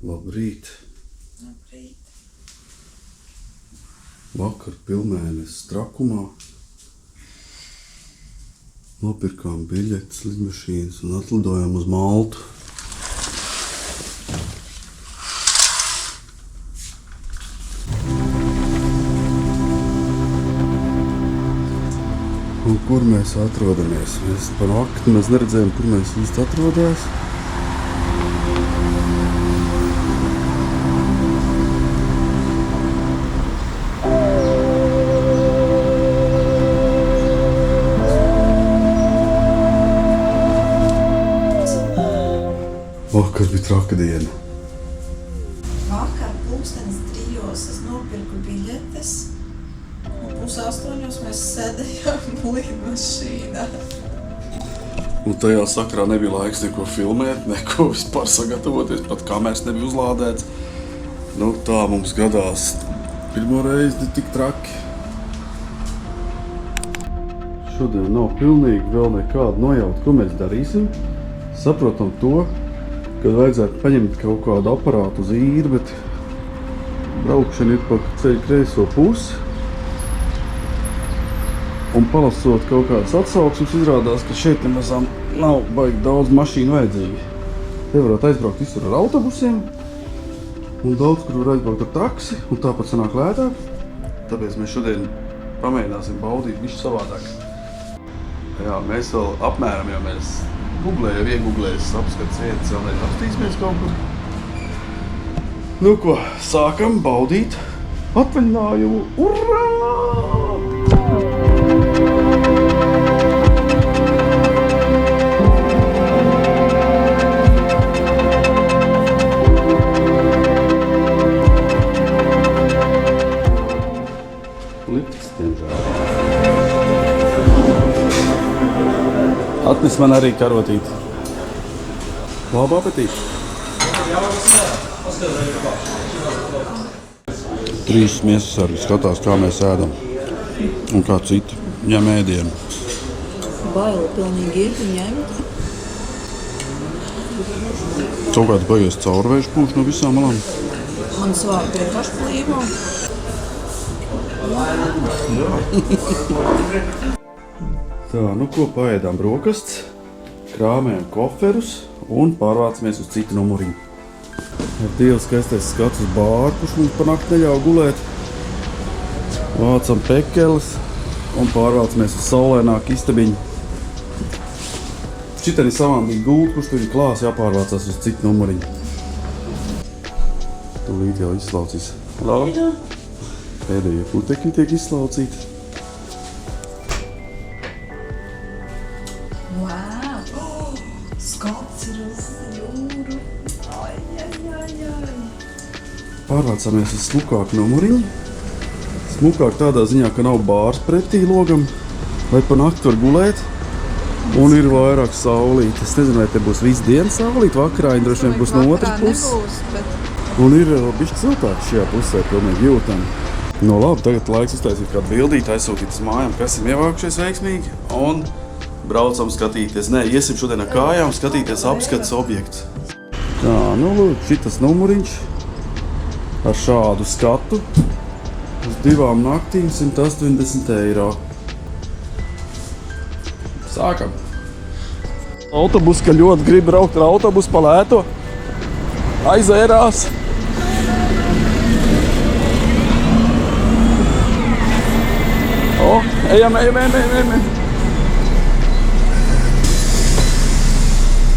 Labrīt. Labrīt. Vakar pilnmēnesis Trakumā. Nopirkām biļetes, lidmašīnas un atlidojām uz Maltu. Un kur mēs atrodamies? Mēs par nakti neredzējām, kur mēs īsti atrodamies. Vakar bija traka diena. Vakar 7:30 es nopirku biļetes, un 7:30 mēs sēdējām lidmašīnā. Un tajā sakarā nebija laiks neko filmēt, neko vispār sagatavoties, pat kameras nebija uzlādēts. Nu, tā mums gadās pirmo reizi tik traki. Šodien nav pilnīgi vēl nekāda nojauta, ko mēs darīsim. Saprotam to, kad vajadzētu paņemt kaut kādu aparātu uz īri, bet braukšana ir pa ceļu kreiso pusi. Un palasot kaut kādas atsauksmes, izrādās, ka šeit nemazām nav baigi daudz mašīnu vajadzīgi. Te varētu aizbraukt visur ar autobusiem, un daudz, kur var aizbraukt ar taksi, un tāpat sanāk lētāk. Tāpēc mēs šodien pamēģināsim baudīt bišķi savādāk. Jā, mēs vēl apmēram, ja mēs ieguglējis apskats vietas, vēl neapstīsimies kaut kur. Nu ko, sākam baudīt atvaļinājumu. Urrā! Lifts, diemžēl. Atnes man arī karotīti. Labu apetīti! 3 miesas sargi skatās, kā mēs ēdam. Un kā citi ņem ēdienu. Baila pilnīgi ir ņemt. Kaut kāds baigies caurvējš pūš no visām malām. Man svāk vienkārši plīvo. Tā, nu ko, paēdām brokastis, krāmējam koferus un pārvācamies uz citu numuriņu. Ar Dievu skaistais skats uz bāru, kurš mums par nakti neļauj gulēt. Vācam pekeles un pārvācamies uz saulēnāku istabiņu. Šiteni savāndīgi gultu, kurš tur ir klās, jāpārvācās uz citu numuriņu. Tūlīt jau izslaucīs. Labi. Pēdējie putekļi tiek izslaucīti. Wow! Skats ir uz jūru. Ai. Pārvācāmies uz smukāku numuriņu. Smukāk tādā ziņā, ka nav bārs pretī logam, lai pa nakti var gulēt. Un ir vairāk saulīt. Es nezinu, vai te būs visu dienu saulīt. Vakarā droši vien būs no otras puses. Un ir bišķi siltāk šajā pusē, pilnīgi jūtam. No labi, tagad laiks uztaisīt kādu bildīti, aizsūtīt uz mājām, kas esam ievākušies veiksmīgi. Un braucam skatīties. Nē, iesim šodien ar kājām skatīties apskates objekts. Tā, nu lūk, šitas numuriņš ar šādu skatu uz 2 naktīm 180 eiro. Sākam! Autobus, ka ļoti grib braukt ar autobusu pa lēto. Aizērās! O, ejam!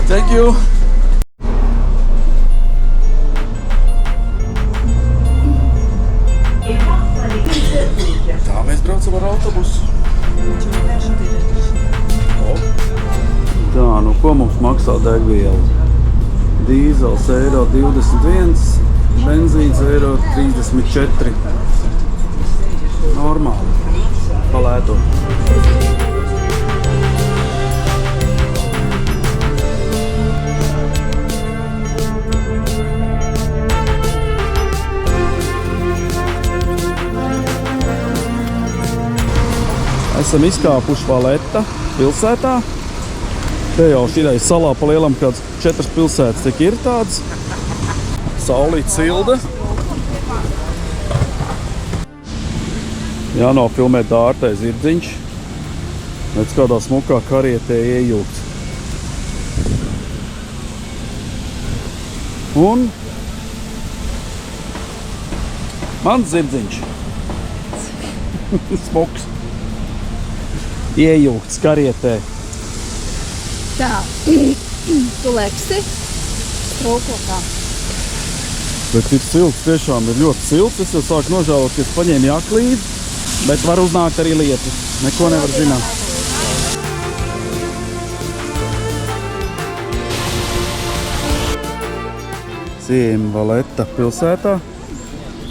Thank you! Tā mēs braucam ar autobusu. Tā, nu ko mums maksā degviela? Dīzels eiro 21, benzīns eiro 34. Normāli. Palēto. Esam izkāpuši Valetta pilsētā. Te jau šitai salā pa lielam kāds 4 pilsētas tik ir tādas. Saulīt silda. Jānofilmē dārtai zirdziņš. Redz, kādā smukā karietē iejūgts. Un mans zirdziņš. Smuks. Iejūgts karietē. Tā, tu lēksi strūklokā. Bet ir silts, tiešām ir ļoti silts. Es jau sāku nožēlot, ka es paņēmu jaku līdzi, bet var uznākt arī lietu. Neko nevar zināt. Ejam Valetta pilsētā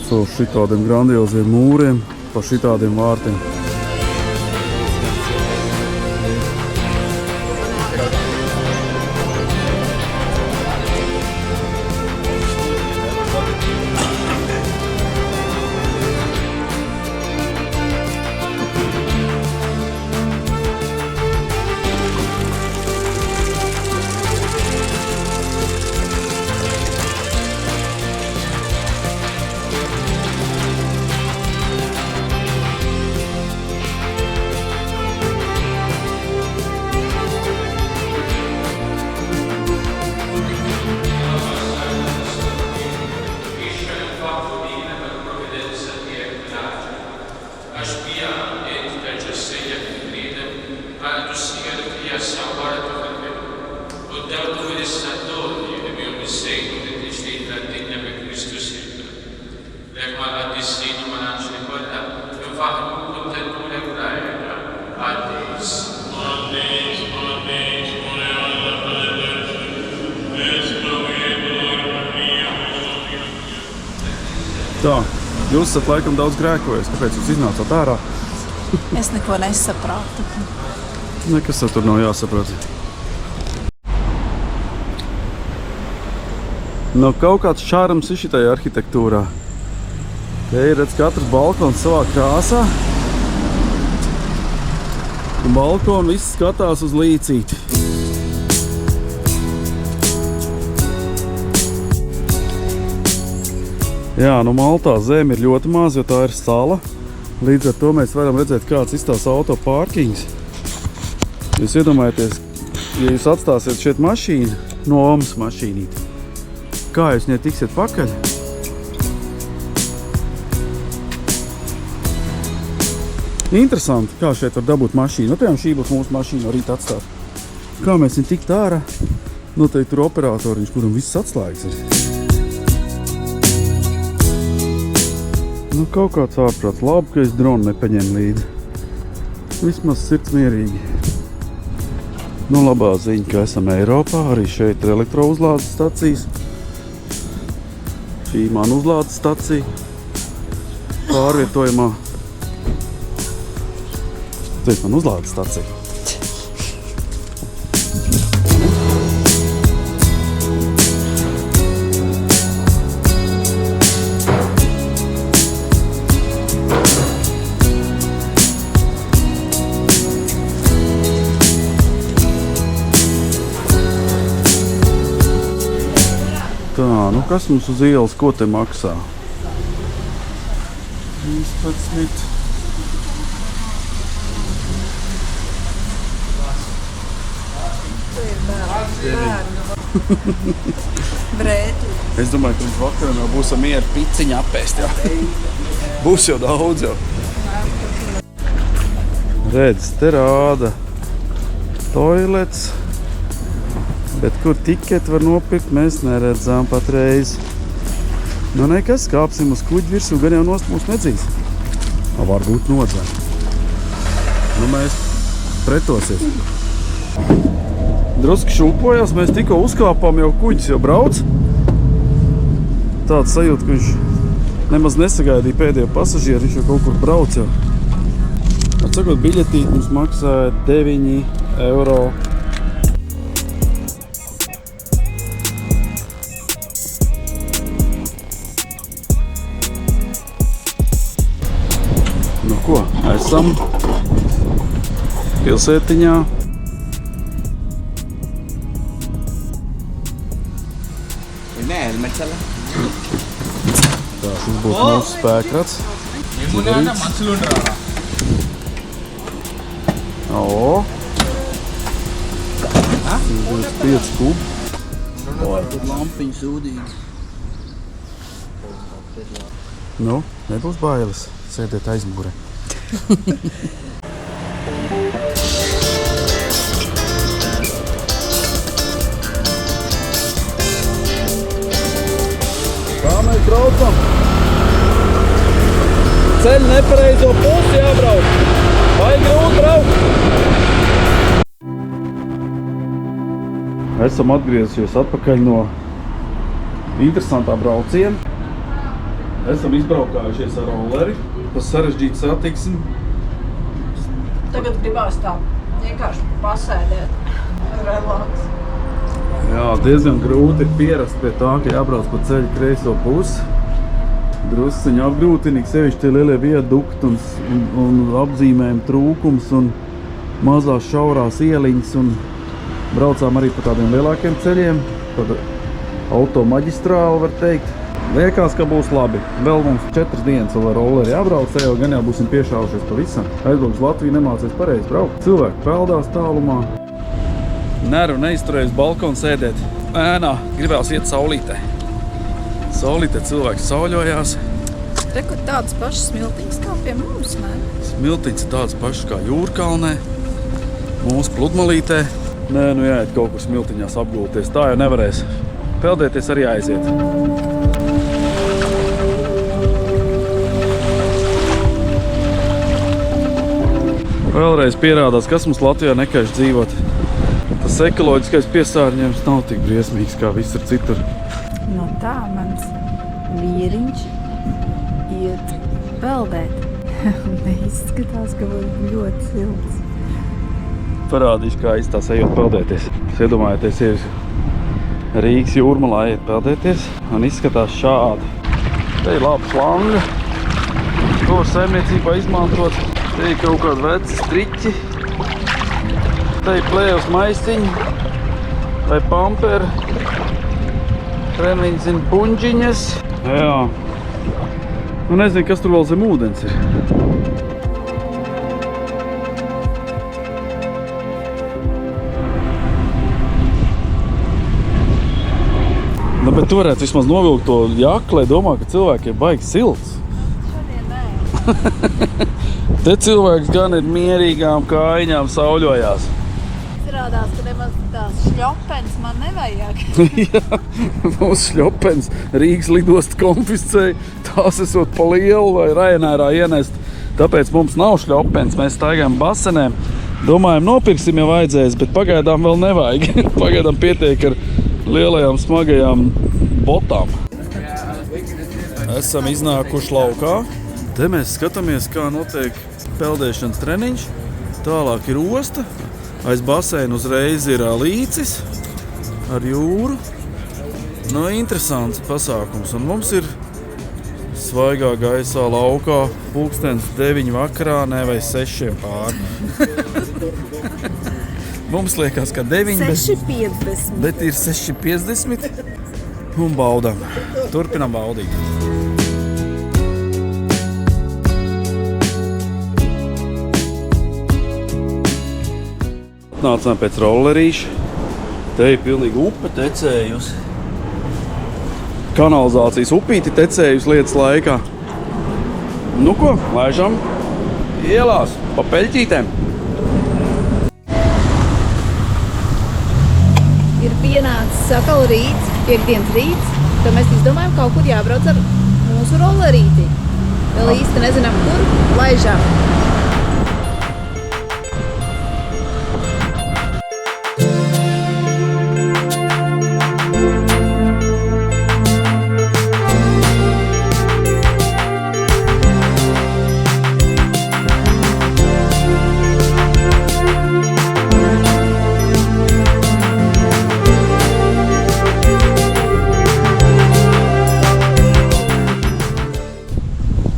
caur šitādiem grandioziem mūriem, pa šitādiem vārtiem. Tā, jūs esat laikam daudz grēkojies, kāpēc jūs iznācāt ārā? Es neko nesapratu. Nekas tur nav jāsaprot. Nu, kaut kāds šārams ir šitai arhitektūrā. Te ir, redz, katrs balkons savā krāsā. Un balkonu viss skatās uz līcīti. Jā, nu Maltā zeme ir ļoti maz, jo tā ir sala. Līdz ar to mēs varam redzēt, kāds izstās auto pārkings. Jūs iedomājaties, ja jūs atstāsiet šeit mašīnu, no Omas mašīnīti, kā jūs netiksiet pakaļ? Interesanti, kā šeit var dabūt mašīnu. Nu, šī būs mūsu mašīna, no rīta atstāt. Kā mēs viņu tikt ārā? Noteikti tur operatoriņš, kuram viss atslēgas ir. Nu, kaut kāds ārprāts. Labi, ka es dronu nepaņēmu līdzi. Vismaz sirds mierīgi. Nu, labā ziņa, ka esam Eiropā. Arī šeit ir elektrouzlādes stacijas. Šī man uzlādes stacija. Pārvietojumā. Tas man uzlādes stacija. Tā, nu kas mums uz ielas, ko te maksā? 15. Brēti. Es domāju, ka līdz vakaram jau būs miera piciņa apēst, jā. Būs jau daudz jau. Redz, te rāda toilets. Bet kur tiketi var nopirkt, mēs neredzām patreiz. Nu nekas, kāpsim uz kuģi virsū, gan jau nost mūs nedzīs. Varbūt nodzēm. Nu mēs pretosies. Druski šūpojās, mēs tikko uzkāpām, jau kuģis jau brauc. Tāds sajūta, ka viņš nemaz nesagaidīja pēdējo pasažieru, viņš jau kaut kur brauc jau. Atsakot, biļetīt mums maksāja 9 eiro. Nu ko, esam pilsētiņā. Nē, Elmecela. Tā, šis būs mūsu spēkrats. O! 5 kubi. Tur lampiņu sūdīgi. Nu, nebūs bailes. Sēdiet aizmugurē. Kā mēs braucam? Ceļ nepareizo pusi jābrauc. Vai grūti braukt? Esam atgriezušies atpakaļ no interesantā brauciena. Esam izbraukājušies ar rolleri, pa sarežģītu satiksmi. Tagad gribās tā vienkārši pasēdēt. Relaks. Jā, diezgan grūti ir pierast pie tā, ka jābrauc pa ceļu kreiso pusi. Drusciņi apgrūtinīgi, sevišķi tie lielie viadukti un apzīmējumi trūkums un mazās šaurās ieliņas. Un braucām arī pa tādiem lielākiem ceļiem, pa automaģistrāli var teikt. Liekas, ka būs labi. Vēl mums 4 dienas vēl ar rolleri jābrauc, jau gan jau būsim piešāvušies pavisam. Aizbrauks Latviju nemācēs pareizi braukt. Cilvēki peldās tālumā. Neru neizturējis balkonu sēdēt. Ēnā gribējās iet saulītē. Saulītē cilvēks sauļojās. Te, kur tādas pašas smiltiņas kā pie mums, ne? Smiltiņas ir tādas pašas kā Jūrkalnē. Mūsu pludmalītē. Nē, nu jāiet kaut kur smiltiņās apgulties. Tā jau nevarēs. Peldēties arī aiziet. Vēlreiz pierādās, kas mums Latvijā nekaiš dzīvot. Tas ekoloģiskais piesārņojums nav tik briesmīgs, kā visur citur. No tā mans vīriņš iet peldēt. Neizskatās, ka būs ļoti silts. Parādīšu, kā izstās ejot peldēties. Jūs iedomājieties, ir Rīgas jūrmalā iet peldēties un izskatās šādi. Te ir laba šlanga, ko var saimniecībā izmantot. Te ir kaut kādi veci striķi. Te ir plējos maisiņi vai pamperi. Treniņi zina puņģiņas. Jā. Nu nezinu, kas tur vēl zem ūdens ir. Nu, bet tu varētu vismaz novilkt to jakli, lai domā, ka cilvēkiem baigi silts. Šodien nē. Te cilvēks gan ir mierīgām kājiņām sauļojās. Izrādās, ka nemaz tās šļopens man nevajag. Jā, mūsu šļopens Rīgas lidosta konfiscēja. Tās esot pa lielu vai Ryanairā ienest. Tāpēc mums nav šļopens, mēs staigājam basenēm. Domājam, nopirksim, ja vajadzēs, bet pagaidām vēl nevajag. Pagaidām pietiek ar lielajām smagajām botām. Esam iznākuši laukā. Te mēs skatāmies, kā notiek peldēšanas treniņš. Tālāk ir osta. Aiz baseina uzreiz ir līcis ar jūru. Nu, interesants pasākums. Un mums ir svaigā gaisā laukā pulkstens 9 vakarā, ne vai 6 pār. Mums liekas, ka 9, 6,50. bet ir 6,50 un baudām. Turpinām baudīt. Nācām pēc rollerīša. Te ir pilnīgi upe tecējusi. Kanalizācijas upīti tecējusi lietas laikā. Nu ko, laižam ielās pa peļķītēm. Ir pienācis atkal rīts, piekdienas rīts, tad mēs izdomājam kaut kur jābrauc ar mūsu rollerīti. Vēl īsti nezinām, kur laižām.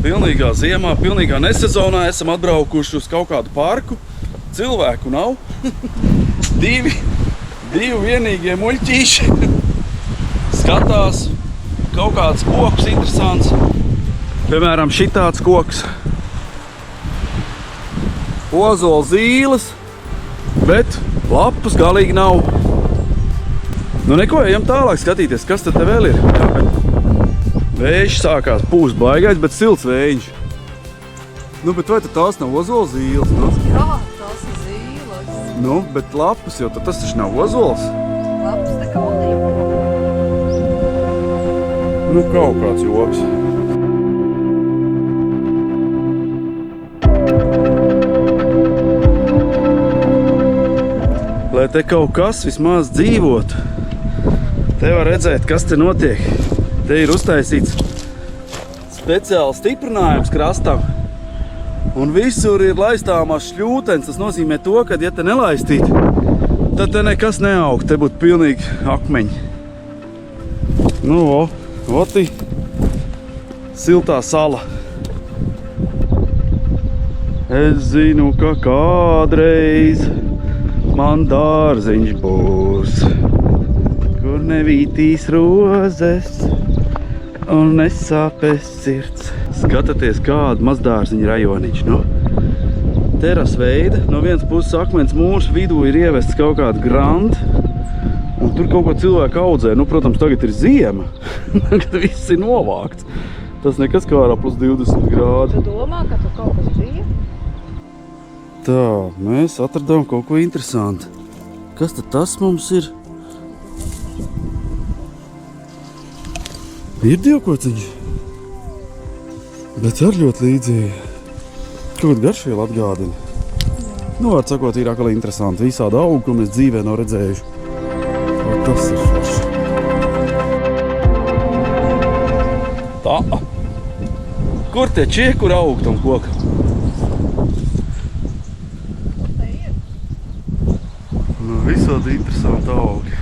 Pilnīgā ziemā, pilnīgā nesezonā esam atbraukuši uz kaut kādu parku. Cilvēku nav. divi vienīgie muļķīši skatās kaut kāds koks interesants. Piemēram, šitāds koks. Ozola zīles, bet lapas galīgi nav. Nu neko, ejam tālāk skatīties, kas tad te vēl ir. Jā, bet vējš sākās pūst baigais, bet silts vējš. Nu, bet vai tad tās nav ozola zīles? Nu? Jā, tās ir zīles. Nu, bet lapas jau, tad tas taču nav ozols. Lapas tā kā olīva. Nu, kaut kāds joks. Lai te kaut kas vismaz dzīvot. Te var redzēt, kas te notiek. Te ir uztaisīts speciāli stiprinājums krastam. Un visur ir laistāmās šļūtenes. Tas nozīmē to, ka, ja te nelaistīt, tad te nekas neaug. Te būtu pilnīgi akmeņi. Nu, oti siltā sala. Es zinu, ka kādreiz man dārziņš būs, kur nevītīs rozes un nesāpēs sirds. Skatāties, kāda mazdārziņa rajoniņš, nu. Teras veida, no vienas puses akmens mūrs, vidū ir ievests kaut kāda granda, un tur kaut ko cilvēku audzē. Nu, protams, tagad ir ziema, kad viss ir novākts. Tas nekas kā ārā plus 20 grādi. Tu domā, ka tu kaut kas bija? Tā, mēs atradām kaut ko interesantu. Kas tad tas mums ir? Ir dievkociņš, bet ar ļoti līdzīgi. Kaut garšvielu atgādina. Nu, var sakot, ir akali interesanti. Visādi augi, ko mēs dzīvē nav redzējuši. O, tas ir forši. Tā. Kur tie čiekur aug tam kokam? Visādi interesanti augi.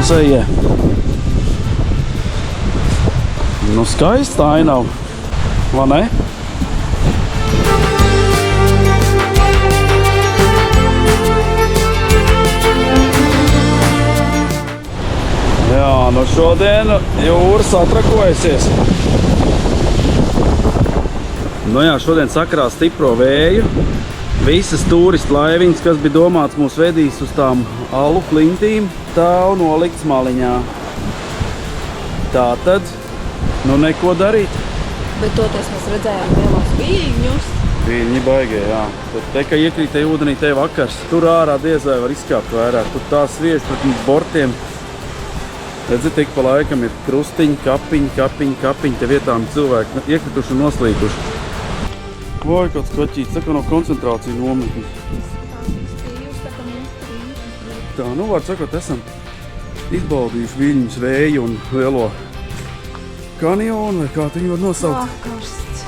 Musēja. Nu, skaista ainava, vai ne? Jā, nu šodien jūra satrakojusies. Nu jā, šodien sakarā stipro vēju. Visas turistu laiviņas, kas bija domāts, mūs vedīs uz tām alu klintīm, tāv nolikts maliņā. Tātad, nu neko darīt. Bet toties mēs redzējām lielos viļņus. Viļņi baigie, jā. Tad te, ka iekrītēja ūdenī, te vakars. Tur ārā diez vai var izkāpt vairāk. Tur tā sviež pret bortiem. Redzi, tik pa laikam ir krustiņi, kapiņi. Te vietām cilvēki iekrituši un noslīkuši. Vai kāds kaķīts, tā kā no koncentrācija nometnes. Tā, nu var sakot, esam izbaudījuši viļņus, vēju un lielo kanjonu, vai kā tu viņu var nosaukt. Karsts.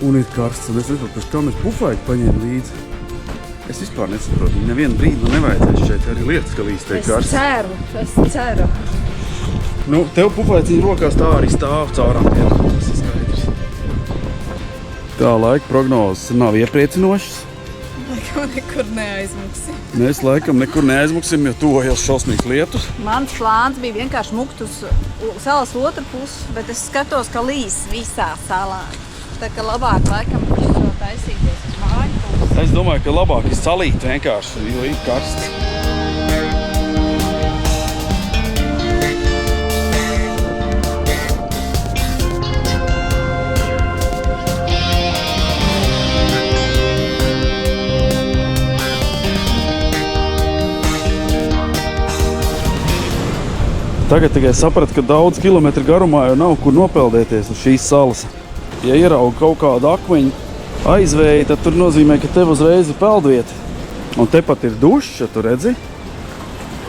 Un ir karsts, un es nesaprotu, kā mēs pufaiku paņēmu līdzi. Es vispār nesaprotu, viņa nevienu brīdi man nevajadzēs šeit arī lietas, ka līdz te karsts. Es ceru. Nu, tev pufaiciņa rokās tā arī stāv caurām dienām, tas ir skaidrs. Tā laika prognozes nav iepriecinošas. Laikam nekur neaizmuksim. Mēs laikam nekur neaizmuksim, jo tuvojas šausmīgs lietus. Mans plāns bija vienkārši mukt uz salas otru pusi, bet es skatos, ka līs visā salā. Tā ka labāk laikam šo taisīties uz māju pusi. Es domāju, ka labāk ir salīt vienkārši, jo ir karsts. Tagad tikai sapratu, ka daudz kilometru garumā jau nav kur nopeldēties uz šīs salas. Ja ierauga kaut kādu akmeņu aizvēju, tad tur nozīmē, ka tev uzreiz ir peldvieta. Un tepat ir duša, tu redzi,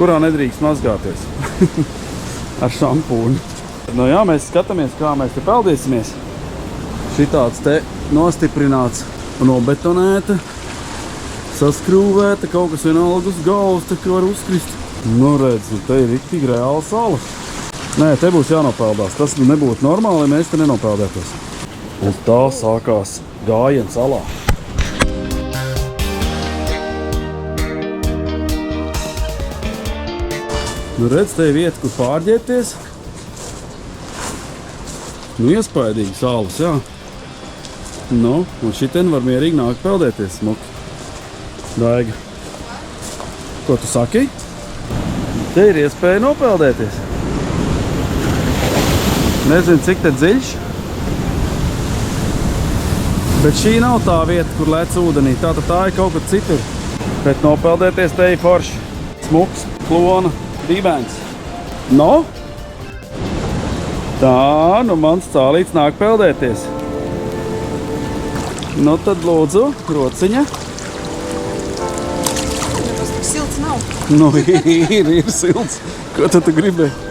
kurā nedrīkst mazgāties ar šampūnu. Nu jā, mēs skatāmies, kā mēs te peldīsimies. Šitāds te nostiprināts un nobetonēta, saskrūvēta, kaut kas vienalga uz galvas, te var uzkrist. Nu redz, te ir riktīgi reāla sala. Nē, te būs jānopeldās. Tas nebūtu normāli, ja mēs te nenopeldētos. Un tā sākās gājiena salā. Nu redz, te ir vieta, kur pārģērbties. Nu, iespaidīgi salas, jā. Nu, un šitien var mierīgi nākt peldēties smuki. Daiga. Ko tu saki? Te ir iespēja nopeldēties. Nezinu, cik te dziļš. Bet šī nav tā vieta, kur lēc ūdenī. Tā ir kaut kur citur. Bet nopeldēties te ir forši. Smuks, klona, dibens. No? Tā, nu mans cālīts nāk peldēties. Nu tad lūdzu, rociņa. Tas tik silts nav. Nu ir silts. Ko tad tu gribēji?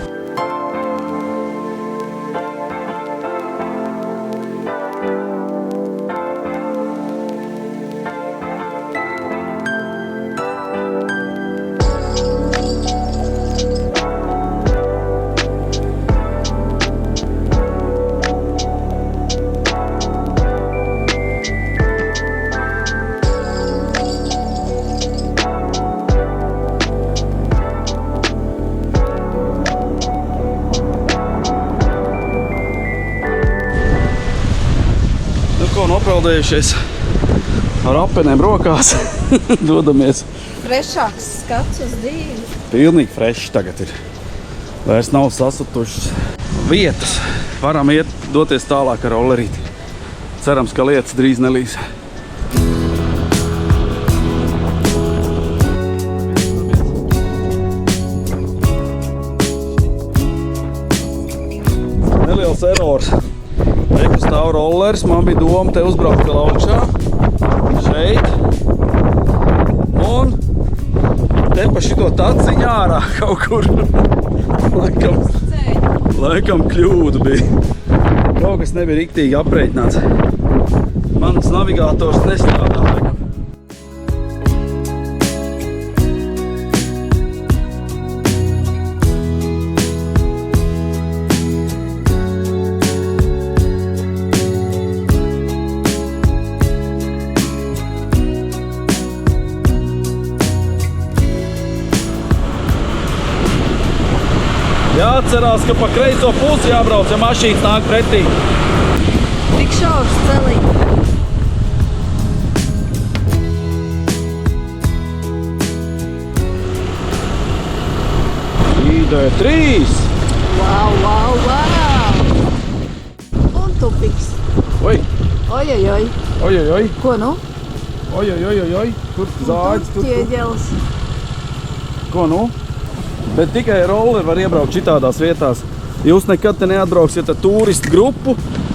Nopeldējušies ar apenēm rokās, dodamies. Frešāks skats uz dzīvi. Pilnīgi freši tagad ir. Vairs nav sasatušas vietas. Varam doties tālāk ar rollerīti. Cerams, ka lietas drīz nelīs. Neliels erors. Reku stāv rollers, man bija doma te uzbraukt vēl augšā, šeit, un te pa šito taciņu ārā kaut kur, laikam kļūda bija. Kaut kas nebija riktīgi aprēķināts. Mans navigators nestrādā laikam. Jāatcerās, ka pa kreiso pusi jābrauc, ja mašīnas nāk pretī. Tik šaurs celī. ID3! Wow, wow, wow! Un tupiks. Oi! Ojojoj. Ojojoj! Ko nu? Ojojojojoj! Tur zāģis, tur. Ķieģelis. Ko nu? Bet tikai rolleri var iebraukt šitādās vietās. Jūs nekad te neatbrauksiet ar turistu grupu,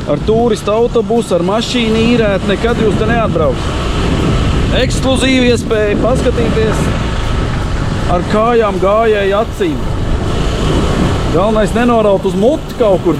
ar turistu autobusu, ar mašīnu īrēt, nekad jūs te neatbrauksiet. Ekskluzīvi iespēja paskatīties ar kājām gājēju acīm. Galvenais nenoraut uz muti kaut kur.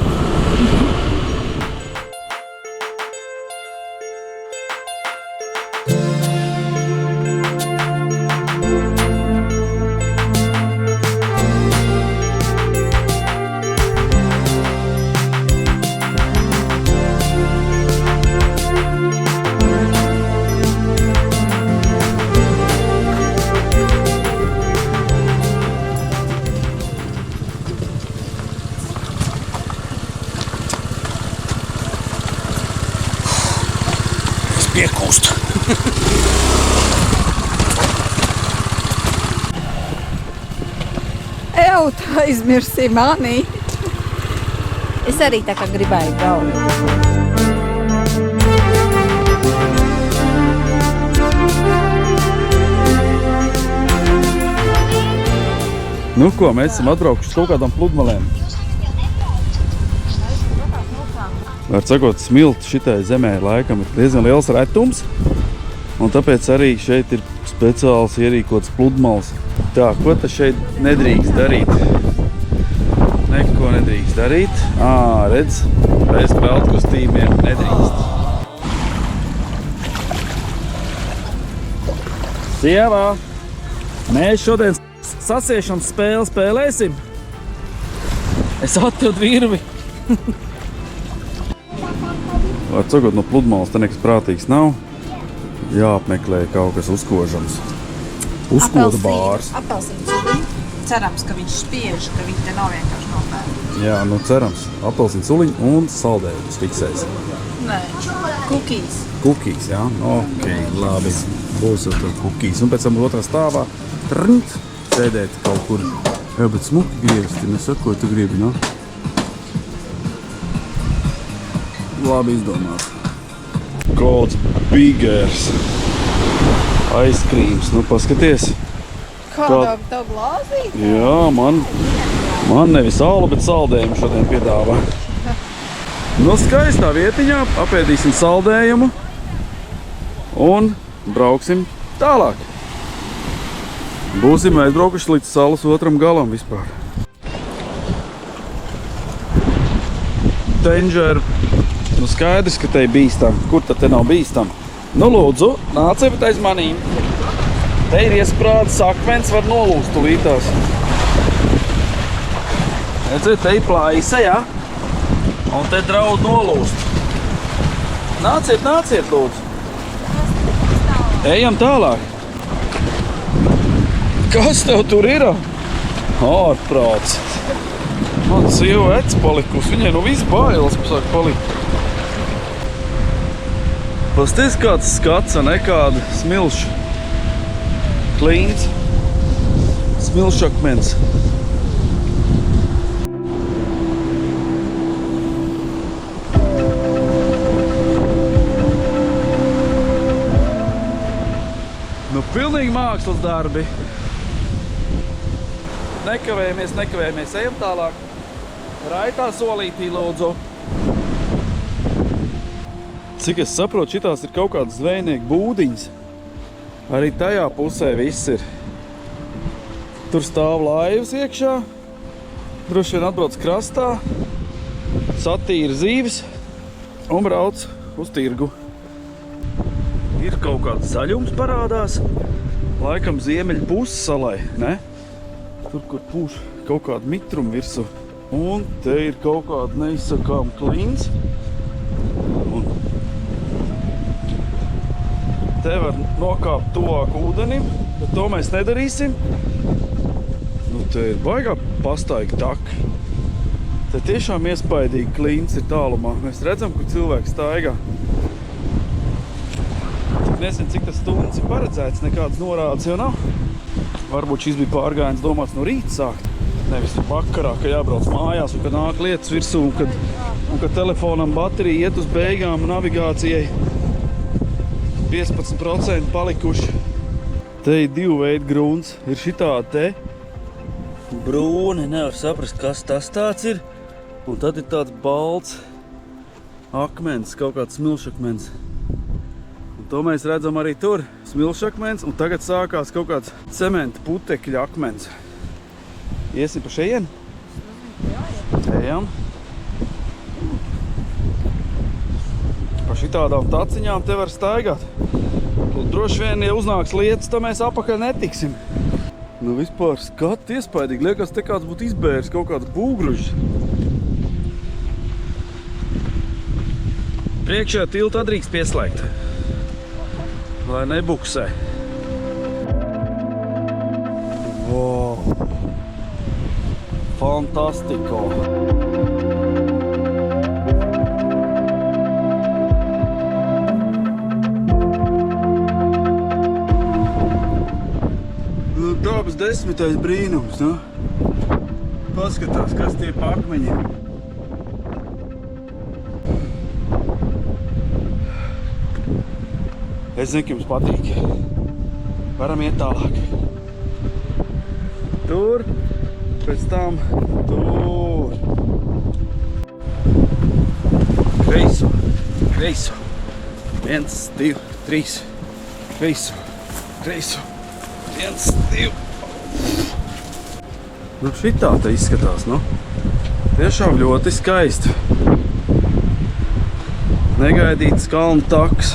Piekūst. Ew, tā aizmirsī mani. Es arī tā kā gribēju braukt. Nu ko, mēs esam atbraukuši uz kaut kādām pludmalēm. Var sakot, smilti šitai zemē laikam ir diezgan liels retums. Un tāpēc arī šeit ir speciāls ierīkots pludmals. Tā, ko tas šeit nedrīkst darīt? Neko nedrīkst darīt. Redz, bez peldkostīmiem nedrīkst. Sievā, mēs šodien sasiešanas spēli spēlēsim. Es atradu virvi. Var sakot, no pludmales te nekas prātīgs nav. Jāapmeklē kaut kas uzkožams. Uzkoda bārs. Apelsīns. Cerams, ka viņš spiež, ka viņi te nav vienkārši nopērta. Jā, nu cerams. Apelsīns suliņi un saldējumus fiksēs. Nē, kukīs. Kukīs, jā? Ok, labi. Būs jau tur kukīs. Un pēc tam otrā stāvā trnt, sēdēt kaut kur. Jā, bet smuki griezti. Nesaku, ko tu gribi, no? Labi izdomāt. Kāds bigers. Aizkrīms. Nu, paskaties. Kādā tev glāzīt? Jā, man nevis saula, bet saldējumu šodien piedāvā. Nu, skaistā vietiņā apēdīsim saldējumu un brauksim tālāk. Būsim aizbraukuši līdz salas otram galam vispār. Danger. Nu, skaidrs, ka te ir bīstam. Kur tad te nav bīstam? Nu, lūdzu, nāciet aiz manīm. Te ir iesprādes akmens, var nolūst tulītās. Redziet, te ir plaisa, jā? Un te draud nolūst. Nāciet, nāciet, lūdzu. Ejam tālāk. Kas tev tur ir? Ārprāts. Man sieva vec palikusi. Viņai no viss bailes sāk palikt. Pasties kāds skats, nekāda smilšu. Klīns. Smilšu akmens. Nu, pilnīgi mākslas darbi. Nekavējamies, ejam tālāk. Raitā solītī, lūdzu. Cik es saprotu, šitās ir kaut kādas zvejnieku būdiņas. Arī tajā pusē viss ir. Tur stāv laivas iekšā. Droši vien atbrauc krastā. Satīra zīves un brauc uz tirgu. Ir kaut kāds zaļums parādās. Laikam ziemeļu puses salai, ne? Tur, kur pūš kaut kādu mitrumu virsū. Un te ir kaut kāda neizsakām klīns. Un te var nokāpt tuvāk ūdenim, bet to mēs nedarīsim. Nu, te ir baigā pastaiga taka. Te tiešām iespaidīgi klīns ir tālumā. Mēs redzam, kur cilvēks staigā. Nezinu, cik tas stundas ir paredzēts, nekādas norādes jau nav. Varbūt šis bija pārgājiens domāts no rīta sākt. Nevis vakarā, ka jābrauc mājās un kad nāk lietas virsū un kad telefonam baterija iet uz beigām un navigācijai 15% palikuši. Te ir divu veidu grūns. Ir šitāda te brūni, nevar saprast, kas tas tāds ir. Un tad ir tāds balts akmens, kaut kāds smilšakmens. To mēs redzam arī tur, smilšakmens, un tagad sākās kaut kāds cementa putekļa akmens. Iesim pa šeien? Ejam. Pa šitādām taciņām te var staigāt. Droši vien, ja uznāks lietas, tad mēs apakaļ netiksim. Nu vispār skati iespaidīgi, liekas, te kāds būtu izbēris kaut kāds būgružs. Priekšā tiltu atdrīkst pieslēgt. Lai nebuksē. Wow. Fantastiko. Dabas 10. brīnums, nu? Paskatās, kas tie pa akmeņiem. Es zinu, ka jums patīk. Varam iet tālāk. Tur pēc tam tur. Kreiso, kreiso. 1, 2, 3. Kreiso, kreiso. 1, 2. Nu šitā te izskatās, nu. Tiešām ļoti skaisti. Negaidīts kalnu taks.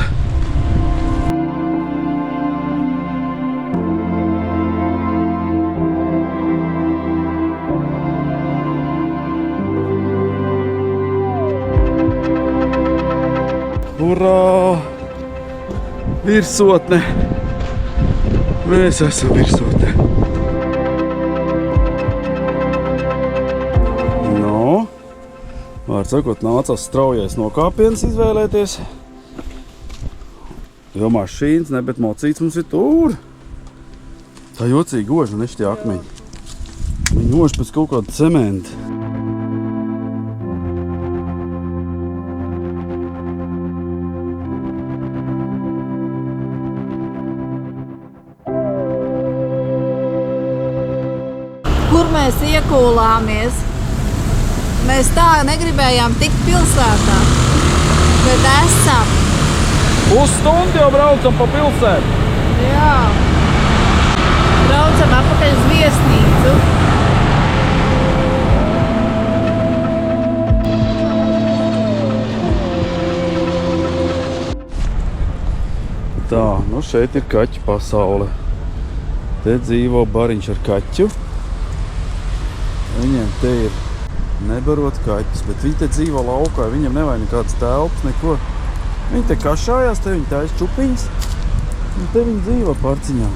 Urā! Virsotne! Mēs esam virsotne. No, var sakot, nācās straujais nokāpiens izvēlēties. Jo mašīnas, ne, bet mocīts mums ir tur. Tā jocīgi goži, ne šitie akmeņi. Viņi goži pēc kaut kāda cementa. Kur mēs iekūlāmies? Mēs tā negribējām tikt pilsētā, bet esam. Pusstundu jau braucam pa pilsētu. Jā. Braucam atpakaļ uz viesnīcu. Tā, nu šeit ir kaķu pasaule. Te dzīvo bariņš ar kaķu. Viņiem te ir nebarot kaķus, bet viņi te dzīvo laukā, viņam nevajag nekādas telpas, neko. Viņi te kašājās, te viņi taisa čupiņas, un te viņi dzīvo parciņā.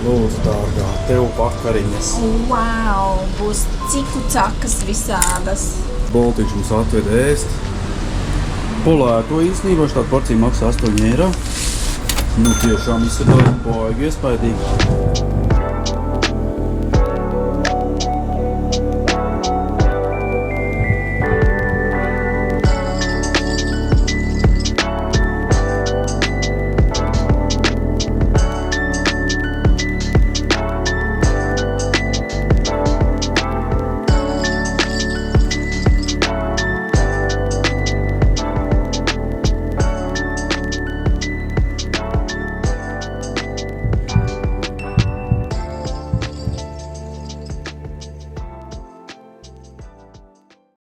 Lūdzu, dārgā, tev vakariņas. Wow, būs ciku cakas visādas. Boltiņš mums atved ēst. Polēto īstenībā, štāda porcija maksā 8 eiro. Nu tiešām izsaka baigi iespaidīgi.